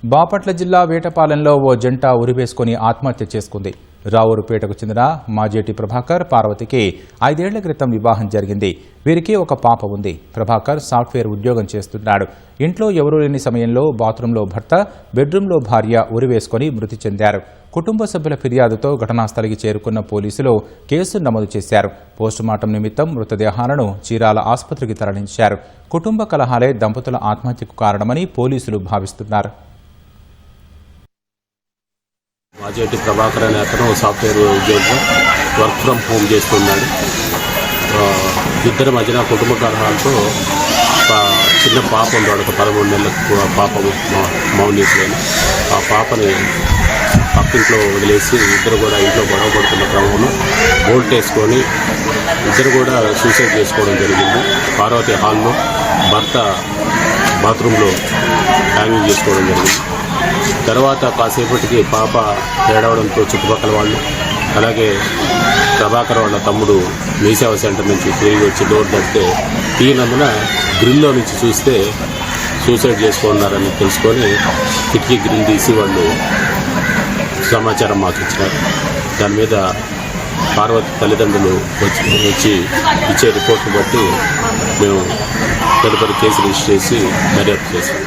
బాపట్ల జిల్లా వేటపాలెంలో ఓ జంట ఉరివేసుకుని ఆత్మహత్య చేసుకుంది. రావూరుపేటకు చెందిన మాజేటి ప్రభాకర్, పార్వతికి 5 ఏళ్ల క్రితం వివాహం జరిగింది. వీరికి ఒక పాప ఉంది. ప్రభాకర్ సాఫ్ట్వేర్ ఉద్యోగం చేస్తున్నాడు. ఇంట్లో ఎవరూ లేని సమయంలో బాత్రూంలో భర్త, బెడ్రూంలో భార్య ఉరివేసుకుని మృతి చెందారు. కుటుంబ సభ్యుల ఫిర్యాదుతో ఘటనా స్థలికి చేరుకున్న పోలీసులు కేసు నమోదు చేశారు. పోస్టుమార్టం నిమిత్తం మృతదేహాలను చీరాల ఆసుపత్రికి తరలించారు. కుటుంబ కలహాలే దంపతుల ఆత్మహత్యకు కారణమని పోలీసులు భావిస్తున్నారు. మాజేటి ప్రభాకర్ అనే అతను సాఫ్ట్వేర్ ఉద్యోగం వర్క్ ఫ్రమ్ హోమ్ చేస్తున్నాడు. ఇద్దరి మధ్యన కుటుంబ కలహాలతో చిన్న పాప ఉన్నాడు. ఒక 13 నెలల పాప మౌనీసులేని ఆ పాపని పక్కింట్లో వదిలేసి ఇద్దరు కూడా ఇంట్లో గొడవ పడుతున్న క్రమంలో బోల్ట్ వేసుకొని ఇద్దరు కూడా సూసైడ్ చేసుకోవడం జరిగింది. పార్వతి హాల్లో, భర్త బాత్రూంలో హ్యాంగింగ్ చేసుకోవడం జరిగింది. తర్వాత కాసేపటికి పాప ఏడవడంతో చుట్టుపక్కల వాళ్ళు, అలాగే ప్రభాకర్ వాళ్ళ తమ్ముడు మీసేవ సెంటర్ నుంచి తిరిగి వచ్చి డోర్ తడితే తీయనందున గ్రిల్లో నుంచి చూస్తే సూసైడ్ చేసుకున్నారని తెలుసుకొని కిటికీ గ్రిల్ తీసి వాళ్ళు సమాచారం మాకు ఇచ్చినారు. దాని మీద పార్వతి తల్లిదండ్రులు వచ్చి ఇచ్చే రిపోర్ట్ను బట్టి మేము తదుపరి కేసు రిజిస్టర్ చేసి దర్యాప్తు చేశాం.